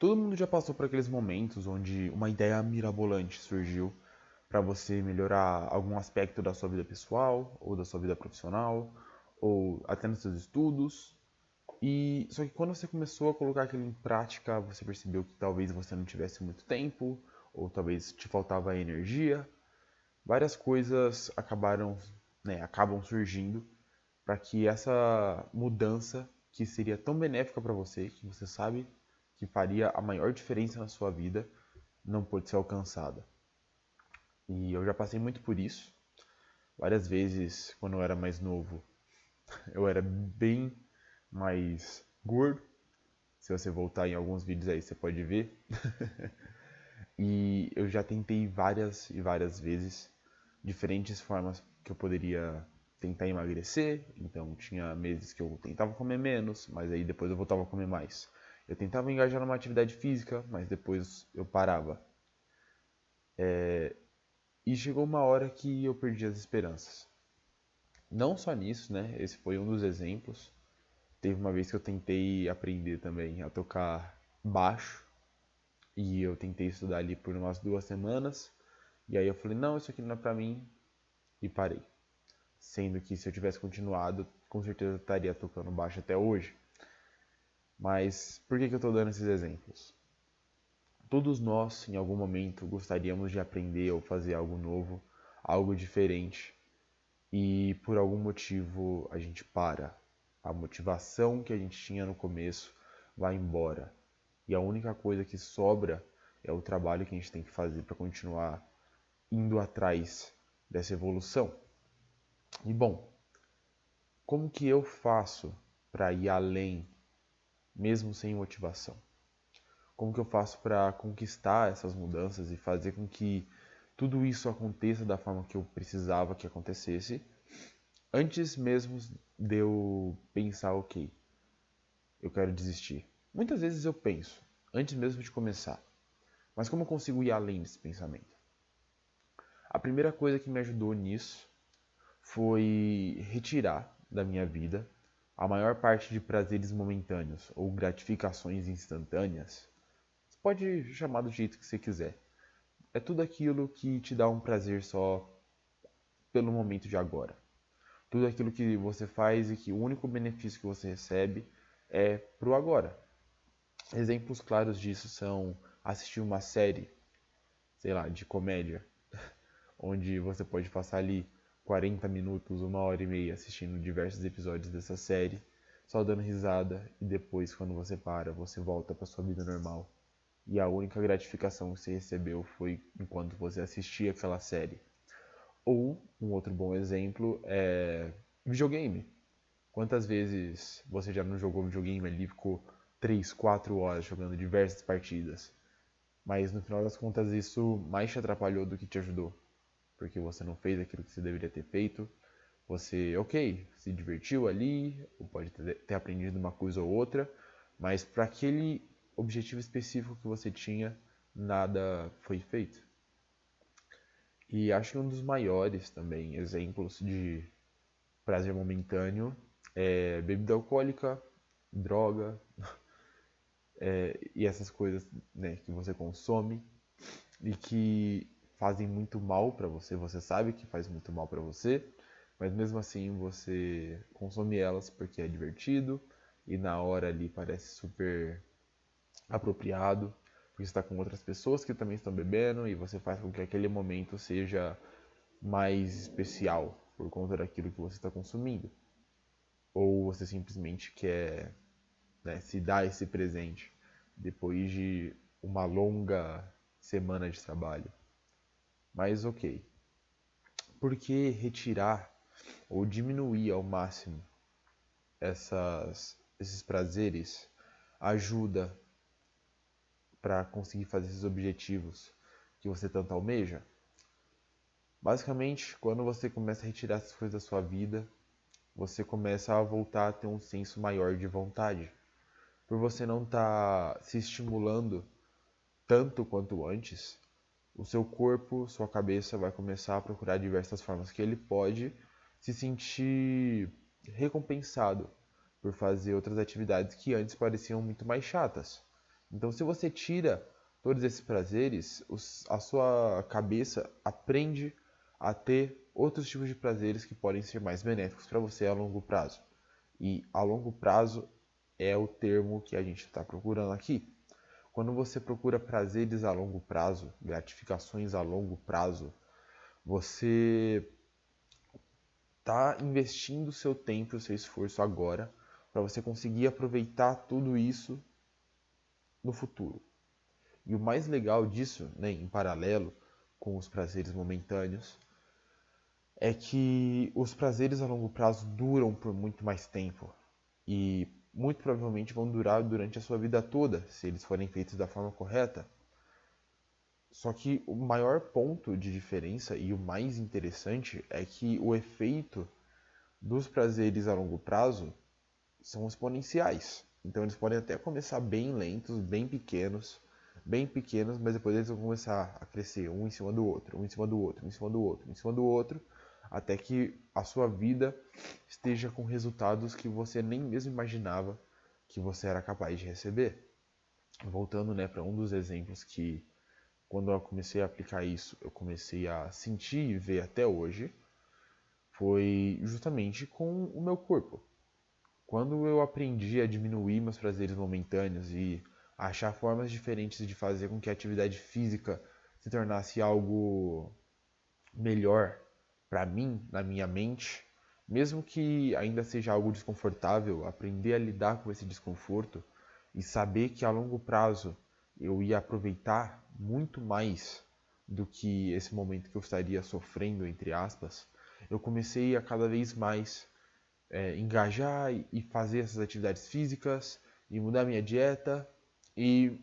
Todo mundo já passou por aqueles momentos onde uma ideia mirabolante surgiu para você melhorar algum aspecto da sua vida pessoal, ou da sua vida profissional, ou até nos seus estudos. E só que quando você começou a colocar aquilo em prática, você percebeu que talvez você não tivesse muito tempo, ou talvez te faltava energia. Várias coisas acabam surgindo para que essa mudança que seria tão benéfica para você, que você sabe que faria a maior diferença na sua vida, não pôde ser alcançada. E eu já passei muito por isso. Várias vezes, quando eu era mais novo, eu era bem mais gordo. Se você voltar em alguns vídeos aí, você pode ver. E eu já tentei várias e várias vezes diferentes formas que eu poderia tentar emagrecer. Então tinha meses que eu tentava comer menos, mas aí depois eu voltava a comer mais. Eu tentava engajar numa atividade física, mas depois eu parava. E chegou uma hora que eu perdi as esperanças. Não só nisso, né? Esse foi um dos exemplos. Teve uma vez que eu tentei aprender também a tocar baixo. E eu tentei estudar ali por umas 2 semanas. E aí eu falei, não, isso aqui não é pra mim. E parei. Sendo que se eu tivesse continuado, com certeza eu estaria tocando baixo até hoje. Mas por que eu estou dando esses exemplos? Todos nós, em algum momento, gostaríamos de aprender ou fazer algo novo, algo diferente. E por algum motivo a gente para. A motivação que a gente tinha no começo vai embora. E a única coisa que sobra é o trabalho que a gente tem que fazer para continuar indo atrás dessa evolução. E bom, como que eu faço para ir além, mesmo sem motivação? Como que eu faço para conquistar essas mudanças e fazer com que tudo isso aconteça da forma que eu precisava que acontecesse, antes mesmo de eu pensar, ok, eu quero desistir. Muitas vezes eu penso, antes mesmo de começar, mas como eu consigo ir além desse pensamento? A primeira coisa que me ajudou nisso foi retirar da minha vida a maior parte de prazeres momentâneos ou gratificações instantâneas. Você pode chamar do jeito que você quiser. É tudo aquilo que te dá um prazer só pelo momento de agora. Tudo aquilo que você faz e que o único benefício que você recebe é pro agora. Exemplos claros disso são assistir uma série, sei lá, de comédia, onde você pode passar ali 40 minutos, 1 hora e meia assistindo diversos episódios dessa série, só dando risada, e depois, quando você para, você volta para sua vida normal. E a única gratificação que você recebeu foi enquanto você assistia aquela série. Ou, um outro bom exemplo é videogame. Quantas vezes você já não jogou videogame ali, ficou 3, 4 horas jogando diversas partidas, mas no final das contas isso mais te atrapalhou do que te ajudou, porque você não fez aquilo que você deveria ter feito. Você, ok, se divertiu ali, ou pode ter aprendido uma coisa ou outra, mas para aquele objetivo específico que você tinha, nada foi feito. E acho que um dos maiores também exemplos de prazer momentâneo é bebida alcoólica, droga, e essas coisas, né, que você consome e que fazem muito mal para você. Você sabe que faz muito mal para você, mas mesmo assim você consome elas porque é divertido e na hora ali parece super apropriado, porque você está com outras pessoas que também estão bebendo e você faz com que aquele momento seja mais especial por conta daquilo que você está consumindo. Ou você simplesmente quer, né, se dar esse presente depois de uma longa semana de trabalho. Mas ok, por que retirar ou diminuir ao máximo esses prazeres ajuda para conseguir fazer esses objetivos que você tanto almeja? Basicamente, quando você começa a retirar essas coisas da sua vida, você começa a voltar a ter um senso maior de vontade. Por você não estar se estimulando tanto quanto antes, o seu corpo, sua cabeça vai começar a procurar diversas formas que ele pode se sentir recompensado por fazer outras atividades que antes pareciam muito mais chatas. Então, se você tira todos esses prazeres, a sua cabeça aprende a ter outros tipos de prazeres que podem ser mais benéficos para você a longo prazo. E a longo prazo é o termo que a gente está procurando aqui. Quando você procura prazeres a longo prazo, gratificações a longo prazo, você está investindo o seu tempo e o seu esforço agora para você conseguir aproveitar tudo isso no futuro. E o mais legal disso, né, em paralelo com os prazeres momentâneos, é que os prazeres a longo prazo duram por muito mais tempo e muito provavelmente vão durar durante a sua vida toda, se eles forem feitos da forma correta. Só que o maior ponto de diferença e o mais interessante é que o efeito dos prazeres a longo prazo são exponenciais. Então eles podem até começar bem lentos, bem pequenos, mas depois eles vão começar a crescer um em cima do outro, um em cima do outro, um em cima do outro, um em cima do outro, até que a sua vida esteja com resultados que você nem mesmo imaginava que você era capaz de receber. Voltando, né, para um dos exemplos que, quando eu comecei a aplicar isso, eu comecei a sentir e ver até hoje, foi justamente com o meu corpo. Quando eu aprendi a diminuir meus prazeres momentâneos e a achar formas diferentes de fazer com que a atividade física se tornasse algo melhor para mim, na minha mente, mesmo que ainda seja algo desconfortável, aprender a lidar com esse desconforto e saber que a longo prazo eu ia aproveitar muito mais do que esse momento que eu estaria sofrendo, entre aspas, eu comecei a cada vez mais engajar e fazer essas atividades físicas e mudar minha dieta. E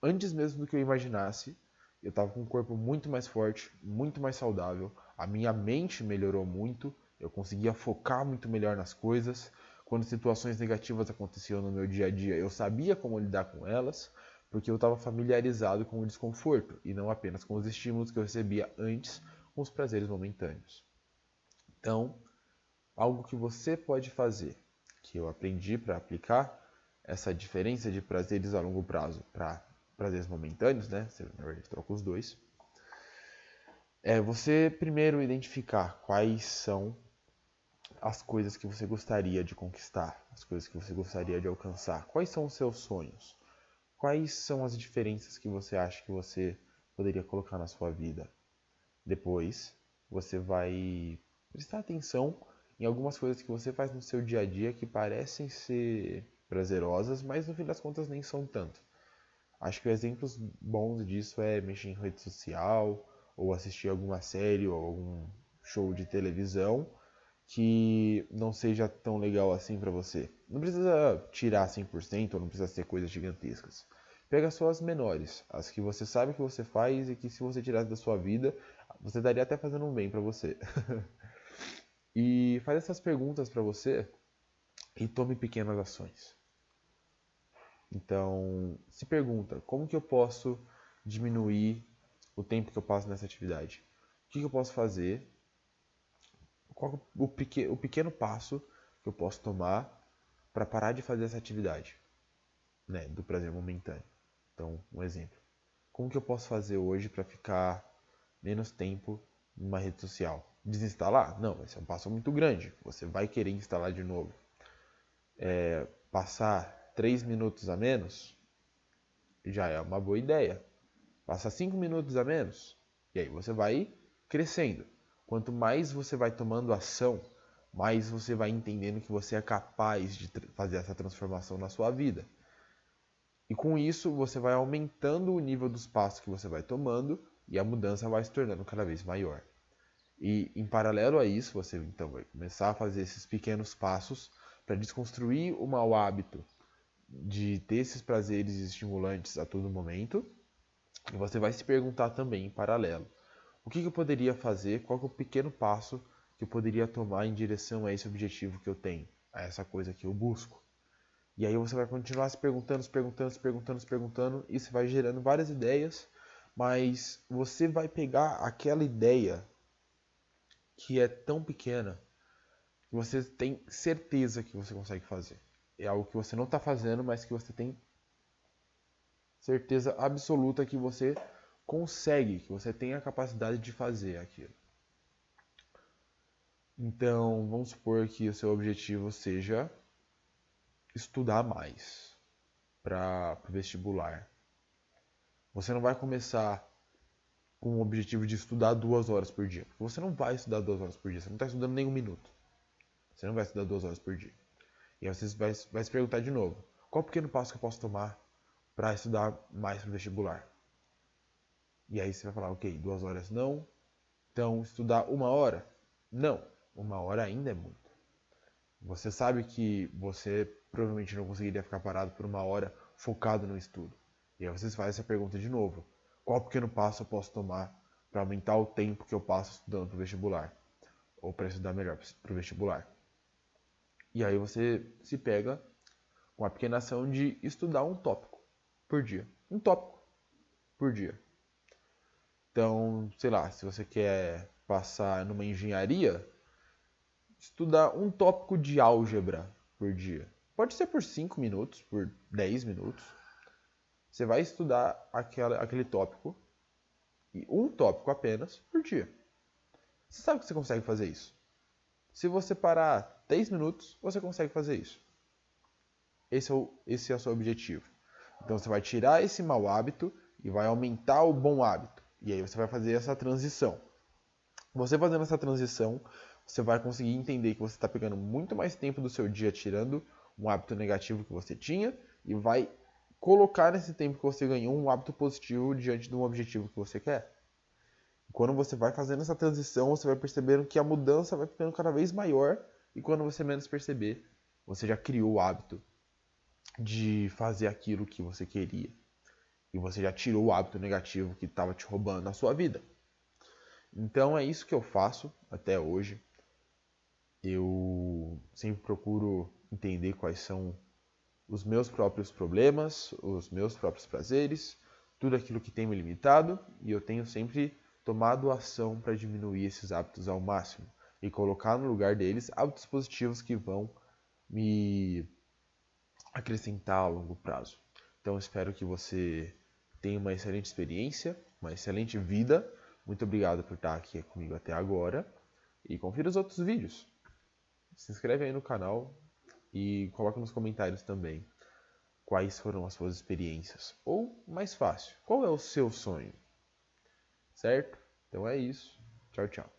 antes mesmo do que eu imaginasse, eu estava com um corpo muito mais forte, muito mais saudável. A minha mente melhorou muito, eu conseguia focar muito melhor nas coisas. Quando situações negativas aconteciam no meu dia a dia, eu sabia como lidar com elas, porque eu estava familiarizado com o desconforto e não apenas com os estímulos que eu recebia antes, com os prazeres momentâneos. Então, algo que você pode fazer, que eu aprendi para aplicar essa diferença de prazeres a longo prazo para prazeres momentâneos, né? Você na verdade troca os dois. É você primeiro identificar quais são as coisas que você gostaria de conquistar, as coisas que você gostaria de alcançar, quais são os seus sonhos, quais são as diferenças que você acha que você poderia colocar na sua vida. Depois, você vai prestar atenção em algumas coisas que você faz no seu dia a dia que parecem ser prazerosas, mas no fim das contas nem são tanto. Acho que exemplos bons disso é mexer em rede social, ou assistir alguma série ou algum show de televisão que não seja tão legal assim para você. Não precisa tirar 100% ou não precisa ser coisas gigantescas. Pega só as menores, as que você sabe que você faz e que se você tirasse da sua vida, você estaria até fazendo um bem para você. E faz essas perguntas para você e tome pequenas ações. Então, se pergunta, como que eu posso diminuir o tempo que eu passo nessa atividade? O que eu posso fazer? Qual é o pequeno passo que eu posso tomar para parar de fazer essa atividade, né, do prazer momentâneo? Então, um exemplo. Como que eu posso fazer hoje para ficar menos tempo numa rede social? Desinstalar? Não, esse é um passo muito grande. Você vai querer instalar de novo. Passar 3 minutos a menos já é uma boa ideia. Passar 5 minutos a menos, e aí você vai crescendo. Quanto mais você vai tomando ação, mais você vai entendendo que você é capaz de fazer essa transformação na sua vida. E com isso, você vai aumentando o nível dos passos que você vai tomando e a mudança vai se tornando cada vez maior. E em paralelo a isso, você então vai começar a fazer esses pequenos passos para desconstruir o mau hábito de ter esses prazeres estimulantes a todo momento. E você vai se perguntar também em paralelo: o que eu poderia fazer? Qual é o pequeno passo que eu poderia tomar em direção a esse objetivo que eu tenho, a essa coisa que eu busco? E aí você vai continuar se perguntando, se perguntando, e isso vai gerando várias ideias, mas você vai pegar aquela ideia que é tão pequena que você tem certeza que você consegue fazer. É algo que você não está fazendo, mas que você tem certeza absoluta que você consegue, que você tem a capacidade de fazer aquilo. Então, vamos supor que o seu objetivo seja estudar mais para o vestibular. Você não vai começar com o objetivo de estudar 2 horas por dia. Porque você não vai estudar 2 horas por dia. Você não está estudando nem um minuto. Você não vai estudar 2 horas por dia. E aí você vai se perguntar de novo: qual o pequeno passo que eu posso tomar para estudar mais para o vestibular? E aí você vai falar: ok, 2 horas não. Então, estudar 1 hora? Não. 1 hora ainda é muito. Você sabe que você provavelmente não conseguiria ficar parado por 1 hora focado no estudo. E aí você faz essa pergunta de novo: qual pequeno passo eu posso tomar para aumentar o tempo que eu passo estudando para o vestibular? Ou para estudar melhor para o vestibular? E aí você se pega com a pequena ação de estudar um tópico por dia. Um tópico por dia. Então, sei lá, se você quer passar numa engenharia, estudar um tópico de álgebra por dia. Pode ser por 5 minutos, por 10 minutos. Você vai estudar aquele tópico, e um tópico apenas, por dia. Você sabe que você consegue fazer isso. Se você parar 10 minutos, você consegue fazer isso. Esse é o seu objetivo. Então você vai tirar esse mau hábito e vai aumentar o bom hábito. E aí você vai fazer essa transição. Você fazendo essa transição, você vai conseguir entender que você está pegando muito mais tempo do seu dia tirando um hábito negativo que você tinha e vai colocar nesse tempo que você ganhou um hábito positivo diante de um objetivo que você quer. Quando você vai fazendo essa transição, você vai percebendo que a mudança vai ficando cada vez maior e quando você menos perceber, você já criou o hábito de fazer aquilo que você queria. E você já tirou o hábito negativo que estava te roubando na sua vida. Então é isso que eu faço até hoje. Eu sempre procuro entender quais são os meus próprios problemas, os meus próprios prazeres, tudo aquilo que tem me limitado, e eu tenho sempre tomado ação para diminuir esses hábitos ao máximo e colocar no lugar deles hábitos positivos que vão me acrescentar a longo prazo. Então espero que você tenha uma excelente experiência, uma excelente vida. Muito obrigado por estar aqui comigo até agora e confira os outros vídeos. Se inscreve aí no canal e coloca nos comentários também quais foram as suas experiências. Ou, mais fácil, qual é o seu sonho? Certo? Então é isso. Tchau, tchau.